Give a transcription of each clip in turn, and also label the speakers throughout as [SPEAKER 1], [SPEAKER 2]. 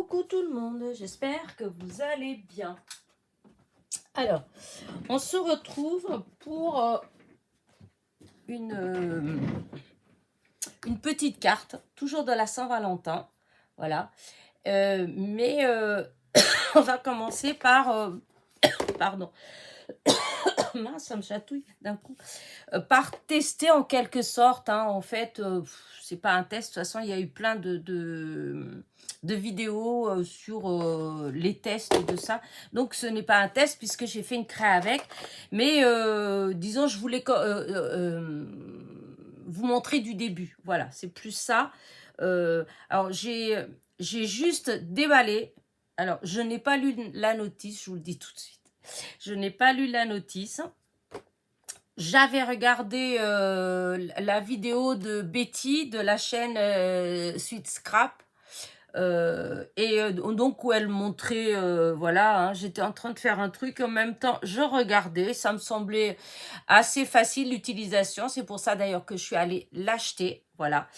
[SPEAKER 1] Coucou tout le monde, j'espère que vous allez bien. Alors, on se retrouve pour une petite carte, toujours de la Saint-Valentin. Voilà. Mais on va commencer par... pardon. Mince, ça me chatouille d'un coup. Par tester en quelque sorte. En fait, c'est pas un test. De toute façon, il y a eu plein de vidéos sur les tests de ça. Donc, ce n'est pas un test puisque j'ai fait une cré avec. Mais disons, je voulais vous montrer du début. Voilà, c'est plus ça. Alors, j'ai juste déballé. Alors, je n'ai pas lu la notice, je vous le dis tout de suite. Je n'ai pas lu la notice. J'avais regardé la vidéo de Betty de la chaîne Sweet Scrap. Donc où elle montrait, voilà, j'étais en train de faire un truc, en même temps je regardais, ça me semblait assez facile l'utilisation, c'est pour ça d'ailleurs que je suis allée l'acheter, voilà.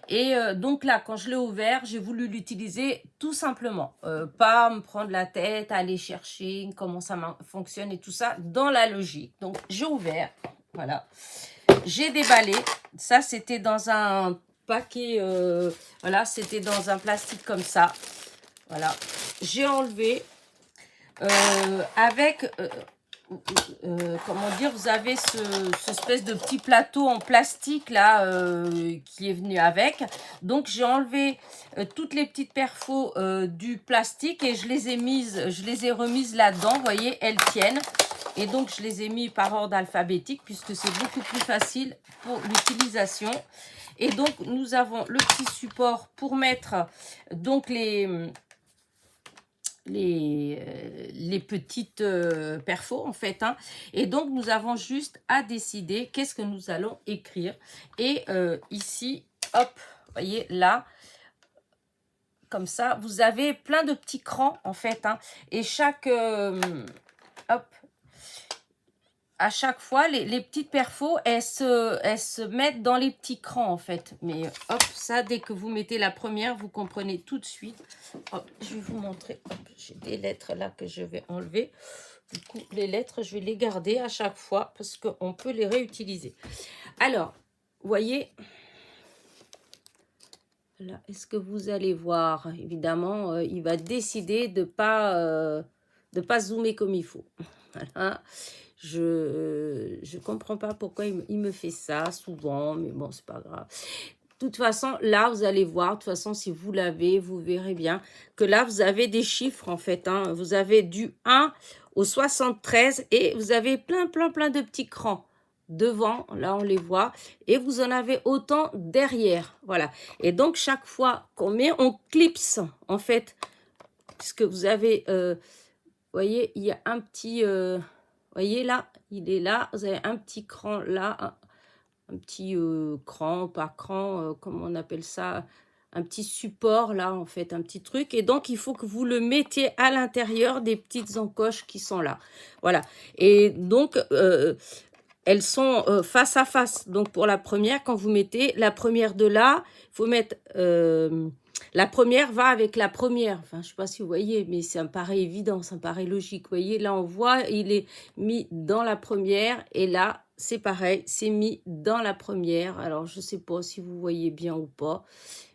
[SPEAKER 1] Et donc là, quand je l'ai ouvert, j'ai voulu l'utiliser tout simplement. Pas me prendre la tête, aller chercher comment ça fonctionne et tout ça, dans la logique. Donc, j'ai ouvert, voilà. J'ai déballé. Ça, c'était dans un paquet, voilà, c'était dans un plastique comme ça. Voilà. J'ai enlevé avec... comment dire, vous avez ce espèce de petit plateau en plastique là qui est venu avec. Donc j'ai enlevé toutes les petites perfos du plastique et je les ai remises là-dedans. Vous voyez, elles tiennent. Et donc je les ai mis par ordre alphabétique puisque c'est beaucoup plus facile pour l'utilisation. Et donc nous avons le petit support pour mettre donc les petites perfos en fait. Et donc nous avons juste à décider qu'est-ce que nous allons écrire. Et ici, hop, vous voyez là, comme ça, vous avez plein de petits crans en fait. Et chaque, hop, à chaque fois, les petites perfos, elles se mettent dans les petits crans, en fait. Mais hop, ça, dès que vous mettez la première, vous comprenez tout de suite. Hop, je vais vous montrer. J'ai des lettres là que je vais enlever. Du coup, les lettres, je vais les garder à chaque fois parce qu'on peut les réutiliser. Alors, vous voyez, là, est-ce que vous allez voir? Évidemment, il va décider de pas zoomer comme il faut. Voilà. Je comprends pas pourquoi il me fait ça souvent, mais bon, c'est pas grave. De toute façon, là, vous allez voir, de toute façon, si vous l'avez, vous verrez bien que là, vous avez des chiffres, en fait. Vous avez du 1 au 73 et vous avez plein de petits crans devant, là, on les voit, et vous en avez autant derrière, voilà. Et donc, chaque fois qu'on met, on clipse, en fait, puisque vous avez, voyez, il y a un petit... voyez là, il est là. Vous avez un petit cran là, un petit cran, pas cran, comment on appelle ça? Un petit support là, en fait, un petit truc. Et donc, il faut que vous le mettiez à l'intérieur des petites encoches qui sont là. Voilà. Et donc, elles sont face à face. Donc, pour la première, quand vous mettez la première de là, il faut mettre... la première va avec la première. Enfin, je ne sais pas si vous voyez, mais ça me paraît évident, ça me paraît logique. Vous voyez, là, on voit, il est mis dans la première. Et là, c'est pareil, c'est mis dans la première. Alors, je ne sais pas si vous voyez bien ou pas,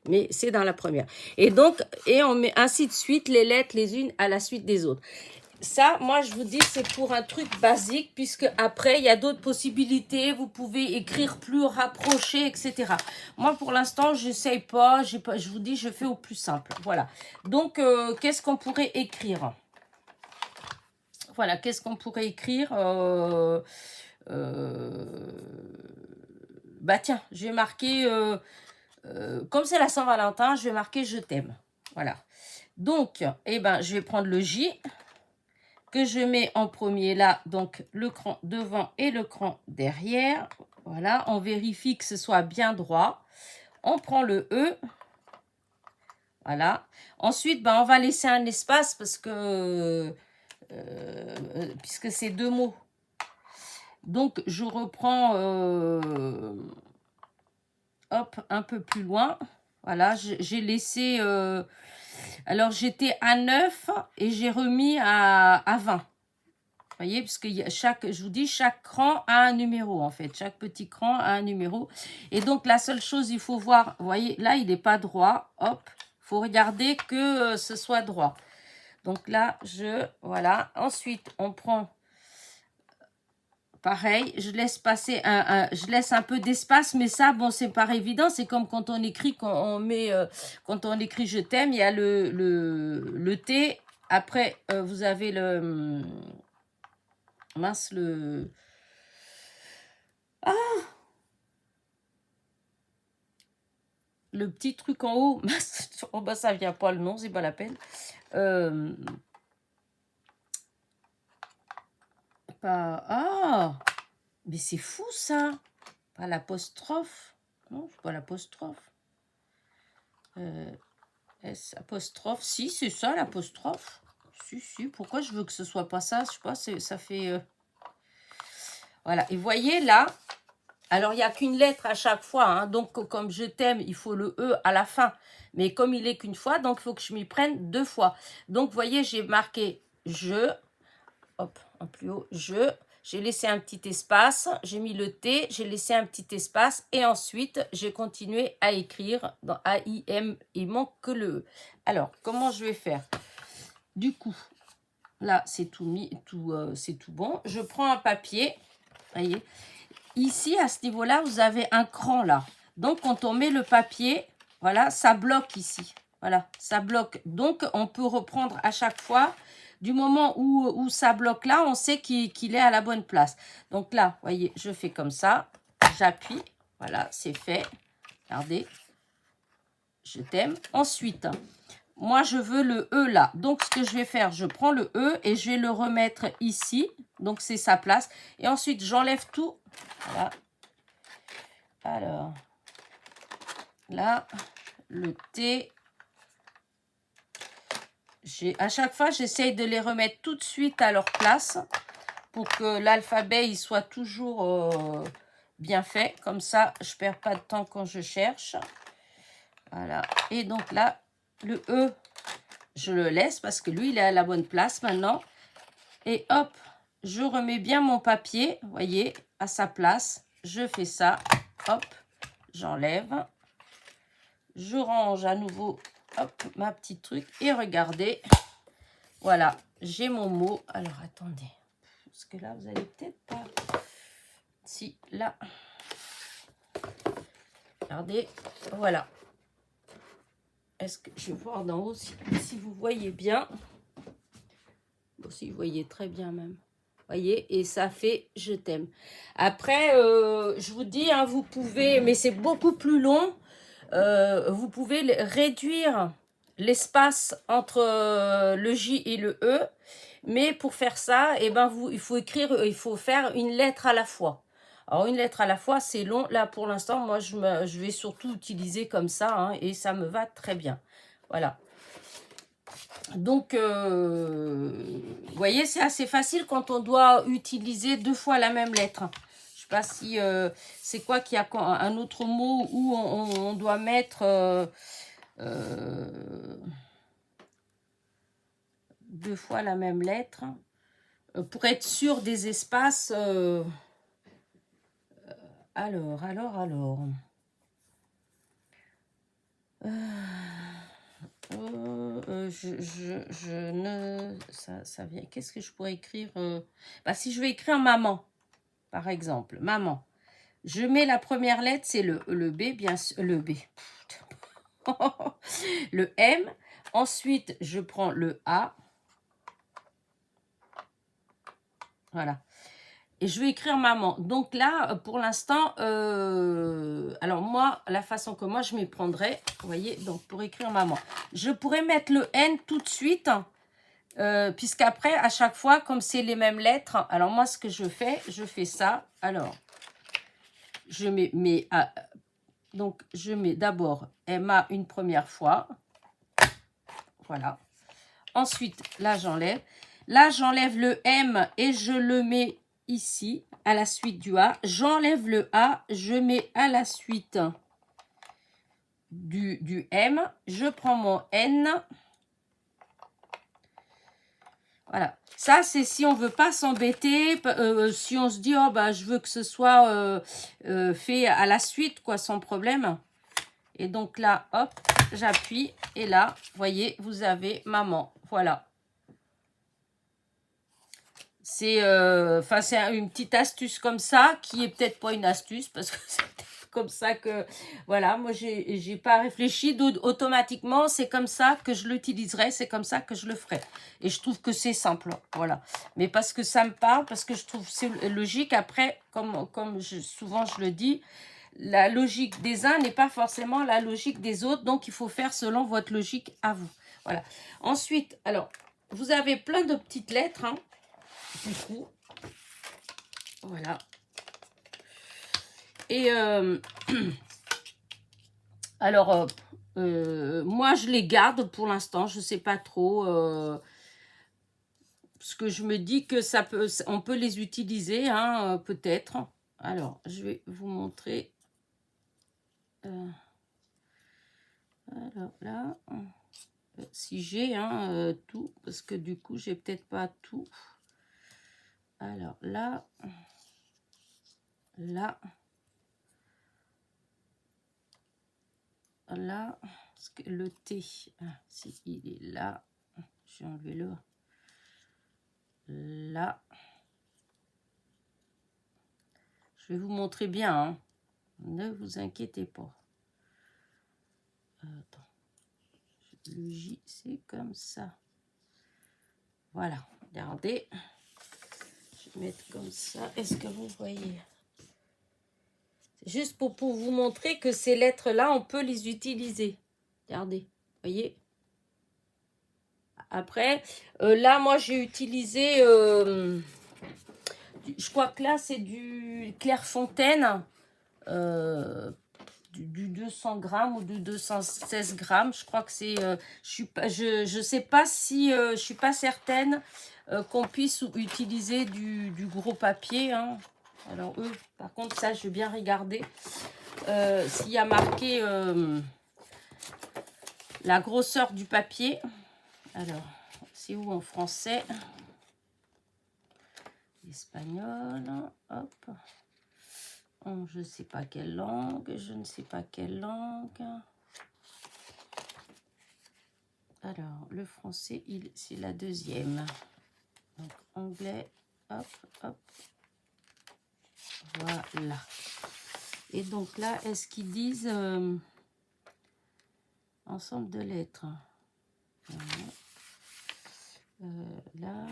[SPEAKER 1] mais c'est dans la première. Et donc, et on met ainsi de suite les lettres les unes à la suite des autres. Ça, moi, je vous dis, c'est pour un truc basique, puisque après, il y a d'autres possibilités. Vous pouvez écrire plus rapproché, etc. Moi, pour l'instant, je n'essaye pas. Je vous dis, je fais au plus simple. Voilà. Donc, qu'est-ce qu'on pourrait écrire? Voilà, qu'est-ce qu'on pourrait écrire? Bah tiens, je vais marquer... comme c'est la Saint-Valentin, je vais marquer « Je t'aime ». Voilà. Donc, eh ben, je vais prendre le J que je mets en premier là, donc le cran devant et le cran derrière. Voilà, on vérifie que ce soit bien droit. On prend le E. Voilà. Ensuite, ben, on va laisser un espace parce que puisque c'est deux mots. Donc, je reprends hop, un peu plus loin. Voilà, j'ai laissé Alors, j'étais à 9 et j'ai remis à 20. Vous voyez, parce que je vous dis, chaque cran a un numéro, en fait. Chaque petit cran a un numéro. Et donc, la seule chose, il faut voir, vous voyez, là, il n'est pas droit. Hop, il faut regarder que ce soit droit. Donc là, voilà. Ensuite, on prend, pareil, je laisse passer je laisse un peu d'espace, mais ça, bon, c'est pas évident. C'est comme quand on écrit, quand on écrit je t'aime, il y a le T. Après, vous avez mince, le petit truc en haut. En bas, ça vient pas le nom, c'est pas la peine. Mais c'est fou ça. Pas l'apostrophe. Non, c'est pas l'apostrophe. S apostrophe. Si, c'est ça l'apostrophe. Si. Pourquoi je veux que ce soit pas ça? Je sais pas, ça fait... Voilà. Et voyez là. Alors, il n'y a qu'une lettre à chaque fois. Hein, donc, comme je t'aime, il faut le E à la fin. Mais comme il est qu'une fois, donc il faut que je m'y prenne 2 fois. Donc, vous voyez, j'ai marqué je. Hop, en plus haut, je. J'ai laissé un petit espace. J'ai mis le T. J'ai laissé un petit espace. Et ensuite, j'ai continué à écrire dans A-I-M. Il manque que le E. Alors, comment je vais faire? Du coup, là, c'est c'est tout bon. Je prends un papier. Vous voyez? Ici, à ce niveau-là, vous avez un cran là. Donc, quand on met le papier, voilà, ça bloque ici. Voilà, ça bloque. Donc, on peut reprendre à chaque fois. Du moment où ça bloque là, on sait qu'il est à la bonne place. Donc là, vous voyez, je fais comme ça. J'appuie. Voilà, c'est fait. Regardez. Je t'aime. Ensuite, moi, je veux le E là. Donc, ce que je vais faire, je prends le E et je vais le remettre ici. Donc, c'est sa place. Et ensuite, j'enlève tout. Voilà. Alors, là, le T. À chaque fois, j'essaye de les remettre tout de suite à leur place pour que l'alphabet il soit toujours bien fait. Comme ça, je ne perds pas de temps quand je cherche. Voilà. Et donc là, le E, je le laisse parce que lui, il est à la bonne place maintenant. Et hop, je remets bien mon papier, vous voyez, à sa place. Je fais ça. Hop, j'enlève. Je range à nouveau, hop, ma petite truc. Et regardez, voilà, j'ai mon mot. Alors, attendez, parce que là, vous allez peut-être pas... Si, là. Regardez, voilà. Est-ce que je vais voir d'en haut si vous voyez bien. Bon, si vous voyez très bien même. Voyez, et ça fait je t'aime. Après, je vous dis, hein, vous pouvez, mais c'est beaucoup plus long. Vous pouvez réduire l'espace entre le J et le E. Mais pour faire ça, eh ben il faut faire une lettre à la fois. Alors, une lettre à la fois, c'est long. Là, pour l'instant, moi, je vais surtout utiliser comme ça. Hein, et ça me va très bien. Voilà. Donc, vous voyez, c'est assez facile quand on doit utiliser 2 fois la même lettre. Je ne sais pas si c'est quoi qu'il y a un autre mot où on doit mettre 2 fois la même lettre pour être sûr des espaces. Alors. Je ne... Ça vient... Qu'est-ce que je pourrais écrire si je vais écrire maman, par exemple. Maman. Je mets la première lettre, c'est le B, bien sûr. Le B. Le M. Ensuite, je prends le A. Voilà. Et je vais écrire maman. Donc là, pour l'instant, alors moi, la façon que moi je m'y prendrais, vous voyez, donc pour écrire maman, je pourrais mettre le N tout de suite, puisqu'après, à chaque fois, comme c'est les mêmes lettres, alors moi, ce que je fais ça. Alors, je mets, donc je mets d'abord MA une première fois. Voilà. Ensuite, là, j'enlève. Là, j'enlève le M et je le mets ici, à la suite du A. J'enlève le A, je mets à la suite du M. Je prends mon N. Voilà. Ça, c'est si on veut pas s'embêter, si on se dit, oh, bah, je veux que ce soit fait à la suite, quoi, sans problème. Et donc là, hop, j'appuie. Et là, vous voyez, vous avez maman. Voilà. C'est une petite astuce comme ça, qui est peut-être pas une astuce, parce que c'est comme ça que, voilà, moi, j'ai pas réfléchi. Automatiquement, c'est comme ça que je l'utiliserai, c'est comme ça que je le ferai. Et je trouve que c'est simple, voilà. Mais parce que ça me parle, parce que je trouve que c'est logique. Après, souvent je le dis, la logique des uns n'est pas forcément la logique des autres, donc il faut faire selon votre logique à vous. Voilà. Ensuite, alors, vous avez plein de petites lettres, hein, du coup. Voilà. Et alors, moi, je les garde pour l'instant. Je ne sais pas trop. Parce que je me dis que on peut les utiliser, hein, peut-être. Alors, je vais vous montrer. Alors là, si j'ai tout, parce que du coup, j'ai peut-être pas tout. Alors là, là. Là, parce que le T, si il est là, j'ai enlevé le là. Je vais vous montrer bien, hein. Ne vous inquiétez pas. Attends. Le J, c'est comme ça. Voilà, regardez. Je vais mettre comme ça. Est-ce que vous voyez? C'est juste pour vous montrer que ces lettres-là, on peut les utiliser. Regardez, voyez? Après, là, moi, j'ai utilisé... je crois que là, c'est du Clairefontaine. Du 200 grammes ou du 216 grammes. Je crois que c'est... je sais pas si... je suis pas certaine qu'on puisse utiliser du gros papier. Hein. Alors eux, par contre, ça, je vais bien regarder. S'il y a marqué la grosseur du papier. Alors, c'est où en français? Espagnol. Hop. Je ne sais pas quelle langue. Je ne sais pas quelle langue. Alors, le français, c'est la deuxième. Donc, anglais, hop, hop. Voilà. Et donc là, est-ce qu'ils disent ensemble de lettres? Là.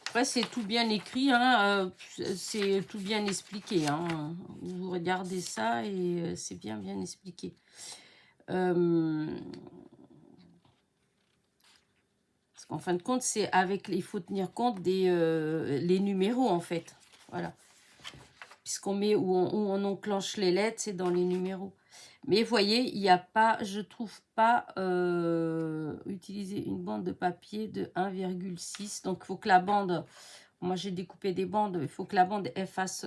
[SPEAKER 1] Après, c'est tout bien écrit, hein, c'est tout bien expliqué. Hein. Vous regardez ça et c'est bien expliqué. Parce qu'en fin de compte, c'est avec, il faut tenir compte des les numéros, en fait. Voilà. Puisqu'on met où on enclenche les lettres, c'est dans les numéros. Mais vous voyez, il n'y a pas, je trouve pas, utiliser une bande de papier de 1,6. Donc, il faut que la bande, moi j'ai découpé des bandes, il faut que la bande elle fasse,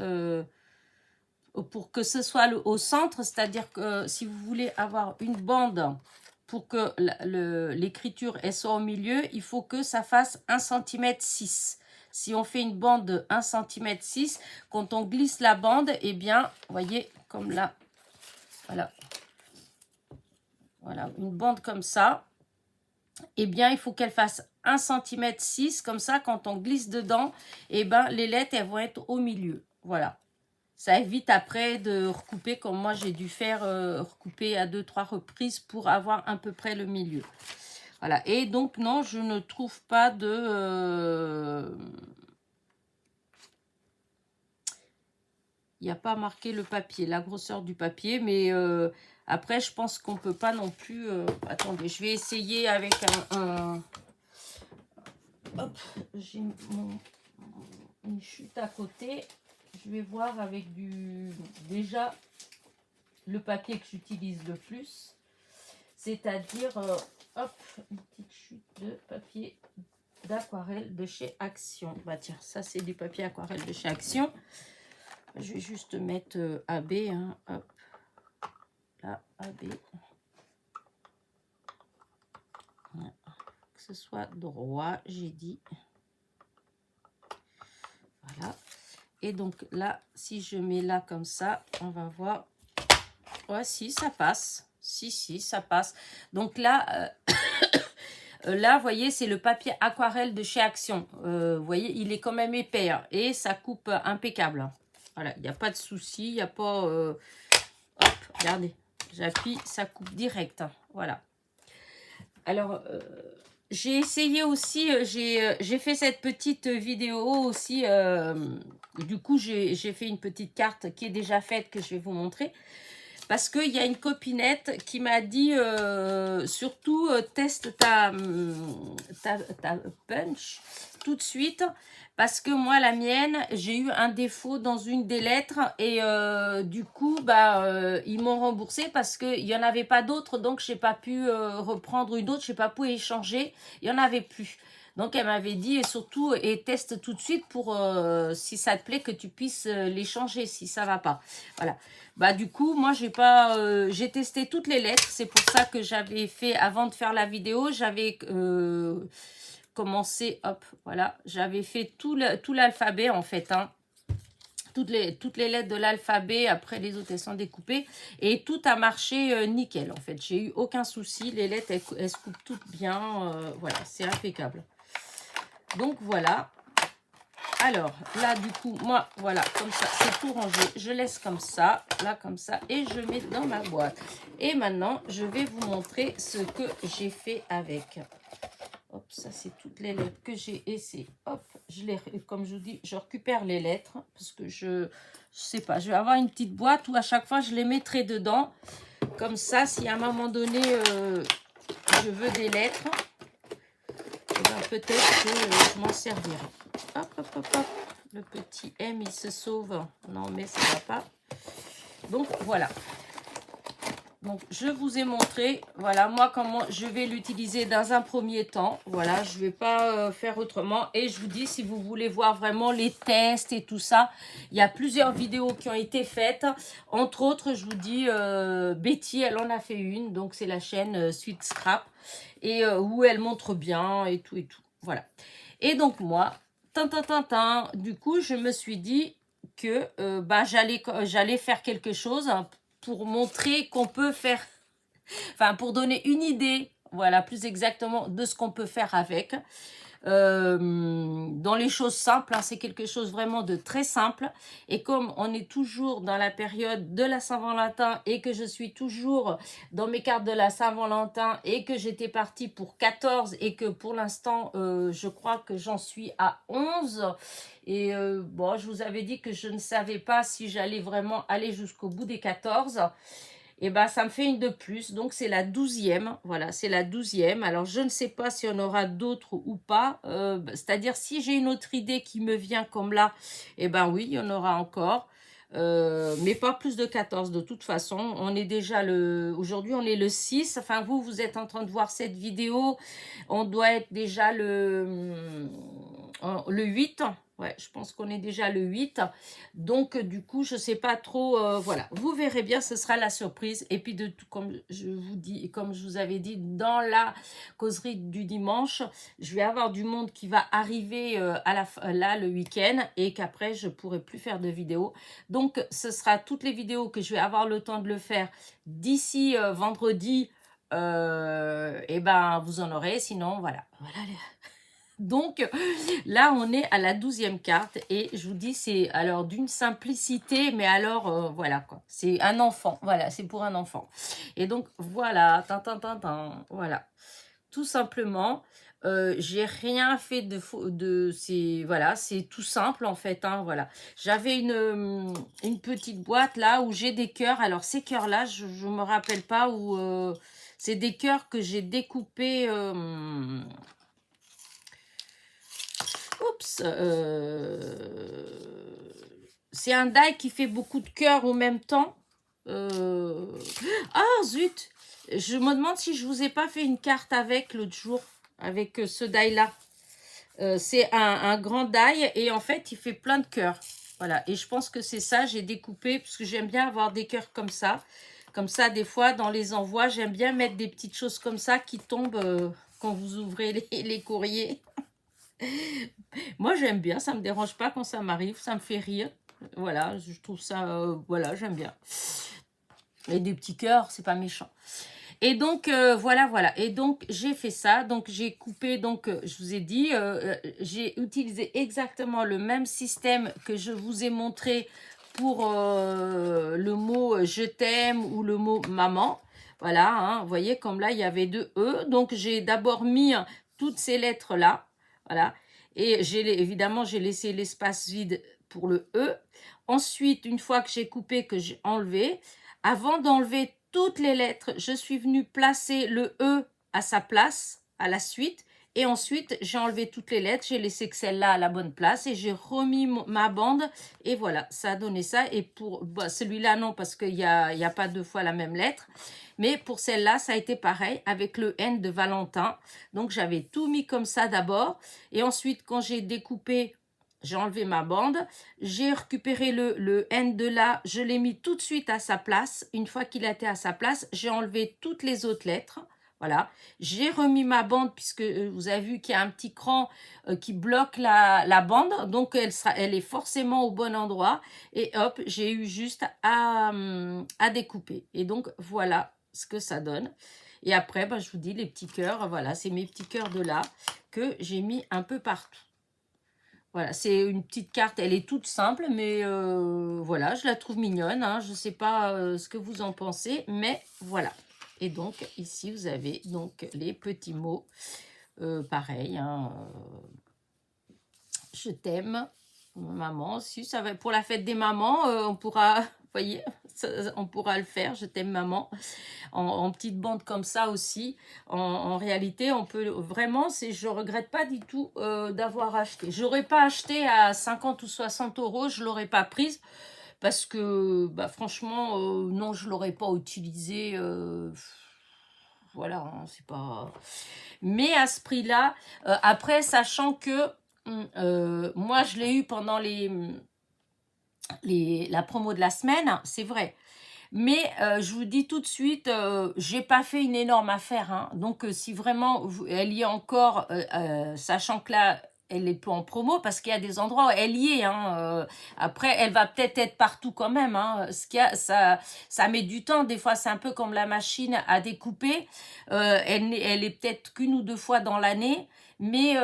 [SPEAKER 1] pour que ce soit au centre, c'est-à-dire que si vous voulez avoir une bande pour que l'écriture soit au milieu, il faut que ça fasse 1,6 cm. Si on fait une bande de 1,6 cm, quand on glisse la bande, eh bien, vous voyez, comme là, voilà. Voilà, une bande comme ça. Eh bien, il faut qu'elle fasse 1,6 cm, comme ça, quand on glisse dedans, eh bien, les lettres, elles vont être au milieu. Voilà. Ça évite après de recouper, comme moi, j'ai dû faire recouper à 2-3 reprises pour avoir à peu près le milieu. Voilà. Et donc, non, je ne trouve pas de... Il n'y a pas marqué le papier, la grosseur du papier, mais après, je pense qu'on ne peut pas non plus... attendez, je vais essayer avec un... Hop, j'ai une chute à côté. Je vais voir avec déjà, le papier que j'utilise le plus. C'est-à-dire, hop, une petite chute de papier d'aquarelle de chez Action. Bah tiens, ça c'est du papier aquarelle de chez Action. Je vais juste mettre AB, hein, hop, là, AB. ce soit droit, j'ai dit. Voilà. Et donc là, si je mets là comme ça, on va voir. Ouais, si, ça passe. Si, ça passe. Donc là, là, vous voyez, c'est le papier aquarelle de chez Action. Vous voyez, il est quand même épais. Hein, et ça coupe impeccable. Hein. Voilà, il n'y a pas de souci. Il n'y a pas... hop, regardez. J'appuie, ça coupe direct. Hein, voilà. Alors, j'ai essayé aussi... j'ai fait cette petite vidéo aussi. Du coup, j'ai fait une petite carte qui est déjà faite que je vais vous montrer. Parce qu'il y a une copinette qui m'a dit, surtout, teste ta punch tout de suite. Parce que moi, la mienne, j'ai eu un défaut dans une des lettres. Et du coup, ils m'ont remboursé parce qu'il n'y en avait pas d'autres. Donc, je n'ai pas pu reprendre une autre. Je n'ai pas pu échanger. Il n'y en avait plus. Donc, elle m'avait dit, et surtout, et teste tout de suite pour, si ça te plaît, que tu puisses l'échanger si ça ne va pas. Voilà. Bah du coup, moi, j'ai testé toutes les lettres. C'est pour ça que j'avais fait, avant de faire la vidéo, j'avais commencé, hop, voilà. J'avais fait tout l'alphabet, en fait, hein. Toutes les lettres de l'alphabet, après les autres, elles sont découpées. Et tout a marché nickel, en fait. J'ai eu aucun souci. Les lettres, elles se coupent toutes bien. Voilà, c'est impeccable. Donc, voilà. Alors, là, du coup, moi, voilà, comme ça, c'est tout rangé. Je laisse comme ça, là, comme ça, et je mets dans ma boîte. Et maintenant, je vais vous montrer ce que j'ai fait avec. Hop, ça, c'est toutes les lettres que j'ai essayé. Hop, comme je vous dis, je récupère les lettres, parce que je sais pas, je vais avoir une petite boîte où à chaque fois, je les mettrai dedans. Comme ça, si à un moment donné, je veux des lettres, peut-être que je m'en servirai. Hop, hop, hop, hop. Le petit M, il se sauve. Non, mais ça ne va pas. Donc, voilà. Donc, je vous ai montré, voilà, moi, comment je vais l'utiliser dans un premier temps. Voilà, je ne vais pas faire autrement. Et je vous dis, si vous voulez voir vraiment les tests et tout ça, il y a plusieurs vidéos qui ont été faites. Entre autres, je vous dis, Betty, elle en a fait une. Donc, c'est la chaîne Sweet Scrap. Et où elle montre bien et tout et tout. Voilà. Et donc, moi... Du coup, je me suis dit que j'allais faire quelque chose pour montrer qu'on peut faire, enfin, pour donner une idée, voilà, plus exactement, de ce qu'on peut faire avec. Dans les choses simples, hein, c'est quelque chose vraiment de très simple. Et comme on est toujours dans la période de la Saint-Valentin et que je suis toujours dans mes cartes de la Saint-Valentin et que j'étais partie pour 14 et que pour l'instant, je crois que j'en suis à 11. Et bon, je vous avais dit que je ne savais pas si j'allais vraiment aller jusqu'au bout des 14. Et ben ça me fait une de plus, donc c'est la 12e, voilà, c'est la 12e. Alors je ne sais pas si on aura d'autres ou pas, c'est-à-dire si j'ai une autre idée qui me vient comme là, et ben oui, il y en aura encore, mais pas plus de 14 de toute façon. On est déjà aujourd'hui on est le 6, enfin vous êtes en train de voir cette vidéo, on doit être déjà le 8. Ouais, je pense qu'on est déjà le 8. Donc, du coup, je ne sais pas trop. Voilà, vous verrez bien, ce sera la surprise. Et puis, comme je vous avais dit, dans la causerie du dimanche, je vais avoir du monde qui va arriver là, le week-end. Et qu'après, je ne pourrai plus faire de vidéos. Donc, ce sera toutes les vidéos que je vais avoir le temps de le faire d'ici vendredi. Et ben, vous en aurez. Sinon, voilà. Donc, là, on est à la 12e carte et je vous dis, c'est alors d'une simplicité, mais alors, voilà quoi. C'est un enfant, voilà, c'est pour un enfant. Et donc, voilà, voilà. Tout simplement, j'ai rien fait voilà, c'est tout simple en fait, hein, voilà. J'avais une petite boîte là où j'ai des cœurs. Alors, ces cœurs-là, je ne me rappelle pas où... c'est des cœurs que j'ai découpés... Oups, c'est un die qui fait beaucoup de cœurs en même temps. Ah, zut! Je me demande si je vous ai pas fait une carte avec l'autre jour, avec ce die-là. C'est un grand die et en fait, il fait plein de cœurs. Voilà, et je pense que c'est ça, j'ai découpé, parce que j'aime bien avoir des cœurs comme ça. Comme ça, des fois, dans les envois, j'aime bien mettre des petites choses comme ça qui tombent... quand vous ouvrez les courriers. Moi, j'aime bien, ça me dérange pas quand ça m'arrive, ça me fait rire. Voilà, je trouve ça, voilà, j'aime bien. Et des petits cœurs, c'est pas méchant. Et donc, voilà. Et donc, j'ai fait ça. Donc, j'ai coupé, donc, je vous ai dit, j'ai utilisé exactement le même système que je vous ai montré pour le mot je t'aime ou le mot maman. Voilà, hein, vous voyez, comme là, il y avait deux E. Donc, j'ai d'abord mis toutes ces lettres-là. Voilà. Et évidemment, j'ai laissé l'espace vide pour le E. Ensuite, une fois que j'ai coupé, que j'ai enlevé, avant d'enlever toutes les lettres, je suis venue placer le E à sa place, à la suite. Et ensuite, j'ai enlevé toutes les lettres, j'ai laissé que celle-là à la bonne place et j'ai remis ma bande. Et voilà, ça a donné ça. Et pour celui-là, non, parce qu'il n'y a pas deux fois la même lettre. Mais pour celle-là, ça a été pareil avec le N de Valentin. Donc, j'avais tout mis comme ça d'abord. Et ensuite, quand j'ai découpé, j'ai enlevé ma bande. J'ai récupéré le N de là. Je l'ai mis tout de suite à sa place. Une fois qu'il a été à sa place, j'ai enlevé toutes les autres lettres. Voilà, j'ai remis ma bande puisque vous avez vu qu'il y a un petit cran qui bloque la bande. Donc, elle est forcément au bon endroit. Et hop, j'ai eu juste à découper. Et donc, voilà ce que ça donne. Et après, bah, je vous dis, les petits cœurs, voilà, c'est mes petits cœurs de là que j'ai mis un peu partout. Voilà, c'est une petite carte, elle est toute simple, mais voilà, je la trouve mignonne. Hein, je ne sais pas ce que vous en pensez, mais voilà. Et donc, ici, vous avez donc les petits mots. Pareil, hein, je t'aime, maman. Si ça va pour la fête des mamans, on pourra, vous voyez, on pourra le faire. Je t'aime, maman. En petite bande comme ça aussi. En réalité, on peut vraiment, je regrette pas du tout d'avoir acheté. J'aurais pas acheté à 50 ou 60 euros, je l'aurais pas prise parce que, bah, franchement, non, je l'aurais pas utilisé. Voilà, hein, c'est pas. Mais à ce prix-là, après, sachant que moi, je l'ai eu pendant la promo de la semaine, c'est vrai. Mais je vous dis tout de suite, j'ai pas fait une énorme affaire. Hein. Donc, si vraiment elle y est encore, sachant que là, elle est pas en promo, parce qu'il y a des endroits où elle y est. Hein, après, elle va peut-être être partout quand même. Hein. Ça met du temps. Des fois, c'est un peu comme la machine à découper. Elle est peut-être qu'une ou deux fois dans l'année. Mais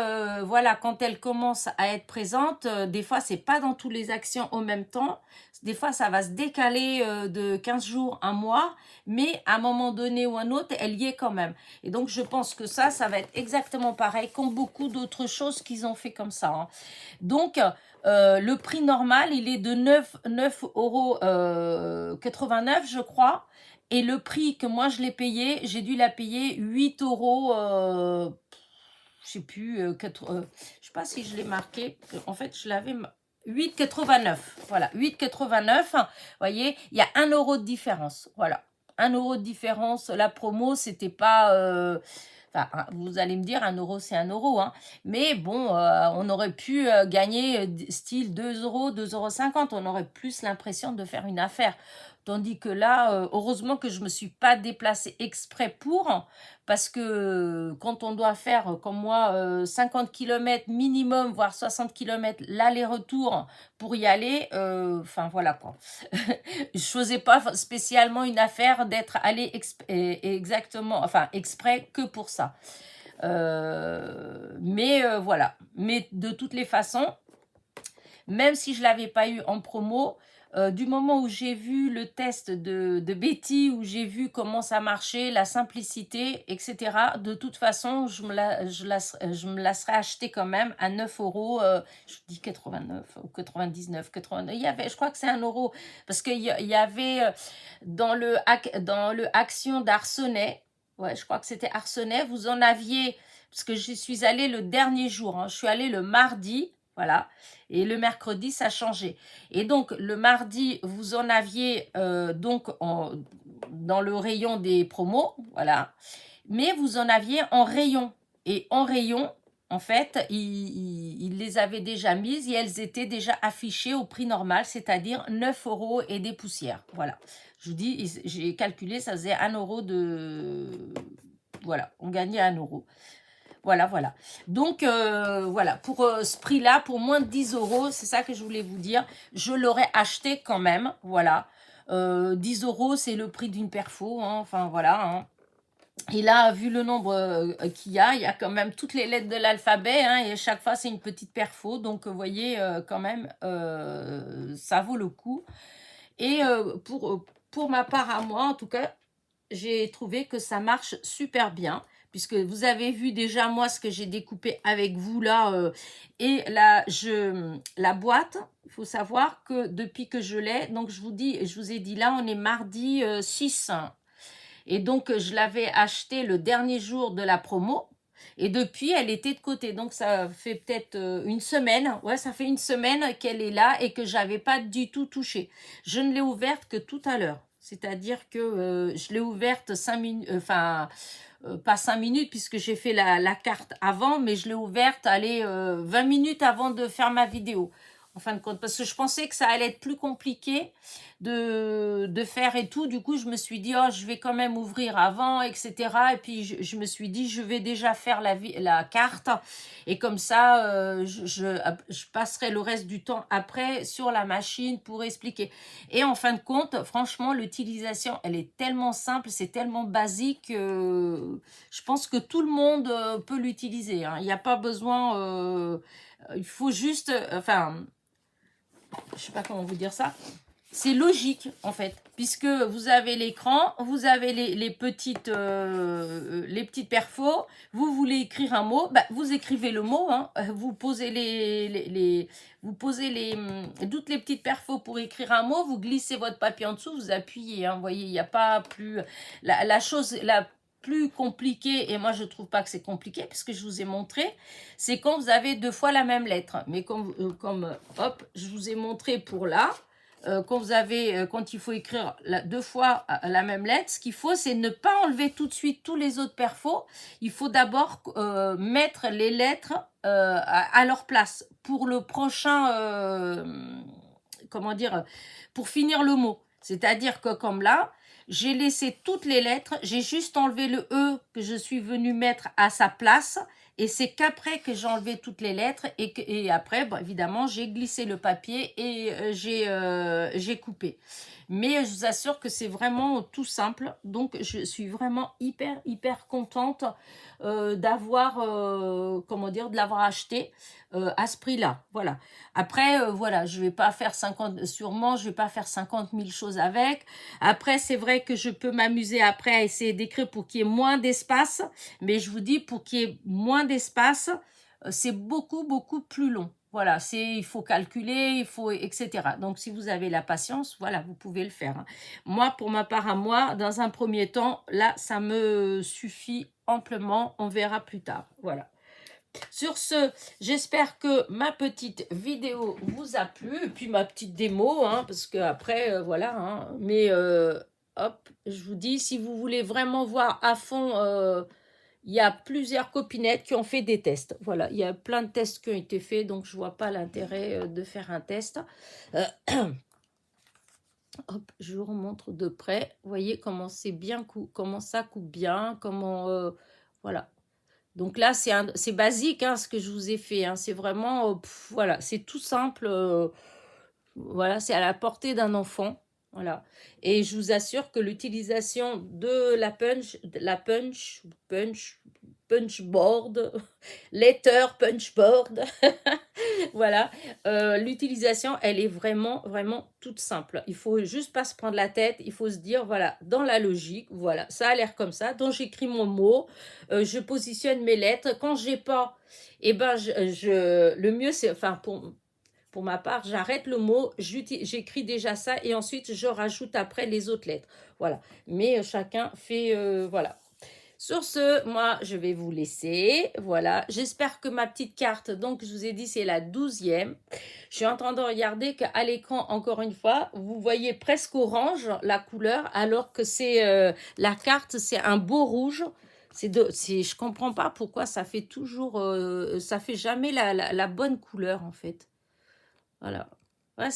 [SPEAKER 1] voilà, quand elle commence à être présente, des fois, c'est pas dans toutes les actions en même temps. Des fois, ça va se décaler de 15 jours, un mois, mais à un moment donné ou un autre, elle y est quand même. Et donc, je pense que ça va être exactement pareil, comme beaucoup d'autres choses qu'ils ont fait comme ça. Hein. Donc, le prix normal, il est de 9,89 €, je crois. Et le prix que moi, je l'ai payé, j'ai dû la payer 8 euros. Je sais plus, je sais pas si je l'ai marqué. En fait, je l'avais 8,89. Voilà, 8,89. Vous voyez, il y a 1 euro de différence. Voilà, 1 euro de différence. La promo, c'était pas. Enfin, vous allez me dire, 1 euro, c'est 1 euro. Hein. Mais bon, on aurait pu gagner style 2 euros, 2,50 €. On aurait plus l'impression de faire une affaire. Tandis que là, heureusement que je ne me suis pas déplacée exprès pour, parce que quand on doit faire, comme moi, 50 km minimum, voire 60 km l'aller-retour pour y aller, enfin voilà quoi. Je faisais pas spécialement une affaire d'être allée exactement, enfin exprès que pour ça. Mais voilà. Mais de toutes les façons, même si je ne l'avais pas eu en promo, du moment où j'ai vu le test de Betty, où j'ai vu comment ça marchait, la simplicité, etc., de toute façon, je me la serais achetée quand même à 9 euros, je dis 89 ou 99, 89. Je crois que c'est 1 euro, parce qu'il y avait dans le Action d'Arsenais, ouais, je crois que c'était Arsenais, vous en aviez, parce que je suis allée le dernier jour, hein, je suis allée le mardi, voilà. Et le mercredi, ça changeait. Et donc, le mardi, vous en aviez donc dans le rayon des promos, voilà. Mais vous en aviez en rayon. Et en rayon, en fait, ils les avaient déjà mises et elles étaient déjà affichées au prix normal, c'est-à-dire 9 euros et des poussières. Voilà. Je vous dis, j'ai calculé, ça faisait 1 euro de... Voilà, on gagnait 1 euro. Voilà, voilà. Donc, voilà, pour ce prix-là, pour moins de 10 euros, c'est ça que je voulais vous dire, je l'aurais acheté quand même, voilà. 10 euros, c'est le prix d'une perfo, hein, enfin, voilà, hein. Et là, vu le nombre qu'il y a quand même toutes les lettres de l'alphabet, hein, et à chaque fois, c'est une petite perfo. Donc, vous voyez, quand même, ça vaut le coup. Et pour ma part à moi, en tout cas, j'ai trouvé que ça marche super bien. Puisque vous avez vu déjà, moi, ce que j'ai découpé avec vous là. Et là, la boîte, il faut savoir que depuis que je l'ai, donc je vous ai dit là, on est mardi 6. Et donc, je l'avais acheté le dernier jour de la promo. Et depuis, elle était de côté. Donc, ça fait peut-être une semaine. Ouais, ça fait une semaine qu'elle est là et que j'avais pas du tout touché. Je ne l'ai ouverte que tout à l'heure. C'est-à-dire que je l'ai ouverte 5 minutes, enfin, pas 5 minutes puisque j'ai fait la carte avant, mais je l'ai ouverte, allez, 20 minutes avant de faire ma vidéo. En fin de compte, parce que je pensais que ça allait être plus compliqué de faire et tout. Du coup, je me suis dit, oh, je vais quand même ouvrir avant, etc. Et puis, je me suis dit, je vais déjà faire la carte. Et comme ça, je passerai le reste du temps après sur la machine pour expliquer. Et en fin de compte, franchement, l'utilisation, elle est tellement simple, c'est tellement basique. Je pense que tout le monde peut l'utiliser, hein. Il n'y a pas besoin... il faut juste... enfin, je sais pas comment vous dire ça. C'est logique, en fait, puisque vous avez l'écran, vous avez les petites perfos, vous voulez écrire un mot, bah, vous écrivez le mot, hein, vous posez toutes les petites perfos pour écrire un mot, vous glissez votre papier en dessous, vous appuyez, hein, vous voyez, il n'y a pas plus... La chose la plus compliquée, et moi je trouve pas que c'est compliqué, puisque je vous ai montré, c'est quand vous avez 2 fois la même lettre. Mais hop, je vous ai montré pour là, quand il faut écrire 2 fois la même lettre, ce qu'il faut, c'est ne pas enlever tout de suite tous les autres perfos. Il faut d'abord mettre les lettres à leur place pour le prochain, comment dire, pour finir le mot. C'est-à-dire que comme là, j'ai laissé toutes les lettres, j'ai juste enlevé le E que je suis venue mettre à sa place. Et c'est qu'après que j'ai enlevé toutes les lettres et après, bon, évidemment, j'ai glissé le papier et j'ai coupé. Mais je vous assure que c'est vraiment tout simple. Donc, je suis vraiment hyper, hyper contente d'avoir, comment dire, de l'avoir acheté à ce prix-là. Voilà. Après, voilà, je vais pas faire 50, sûrement, je vais pas faire 50 000 choses avec. Après, c'est vrai que je peux m'amuser après à essayer d'écrire pour qu'il y ait moins d'espace. Mais je vous dis, pour qu'il y ait moins d'espace, c'est beaucoup, beaucoup plus long. Voilà, il faut calculer, il faut, etc. Donc, si vous avez la patience, voilà, vous pouvez le faire, hein. Moi, pour ma part à moi, dans un premier temps, là, ça me suffit amplement. On verra plus tard. Voilà. Sur ce, j'espère que ma petite vidéo vous a plu. Et puis, ma petite démo, hein, parce que après, voilà. Hein, mais, hop, je vous dis, si vous voulez vraiment voir à fond... il y a plusieurs copinettes qui ont fait des tests. Voilà, il y a plein de tests qui ont été faits, donc je vois pas l'intérêt de faire un test. Hop, je vous remontre de près. Vous voyez comment c'est bien comment ça coupe bien, comment voilà. Donc là, c'est basique, hein, ce que je vous ai fait, hein. C'est vraiment voilà, c'est tout simple. Voilà, c'est à la portée d'un enfant. Voilà. Et je vous assure que l'utilisation de la punchboard, letter punchboard, voilà, l'utilisation, elle est vraiment, vraiment toute simple. Il faut juste pas se prendre la tête, il faut se dire, voilà, dans la logique, voilà, ça a l'air comme ça, donc j'écris mon mot, je positionne mes lettres, quand j'ai pas, eh ben, le mieux, c'est, enfin, pour ma part, j'arrête le mot, j'écris déjà ça et ensuite je rajoute après les autres lettres. Voilà. Mais chacun fait... voilà. Sur ce, moi, je vais vous laisser. Voilà. J'espère que ma petite carte, donc je vous ai dit, c'est la 12e. Je suis en train de regarder qu'à l'écran, encore une fois, vous voyez presque orange la couleur, alors que c'est la carte, c'est un beau rouge. Je comprends pas pourquoi ça fait toujours... ça fait jamais la bonne couleur, en fait. Voilà. Ouais,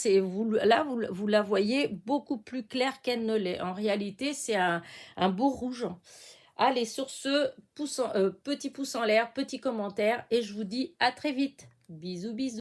[SPEAKER 1] là, vous la voyez beaucoup plus claire qu'elle ne l'est. En réalité, c'est un beau rouge. Allez, sur ce, petit pouce en l'air, petit commentaire, et je vous dis à très vite. Bisous, bisous.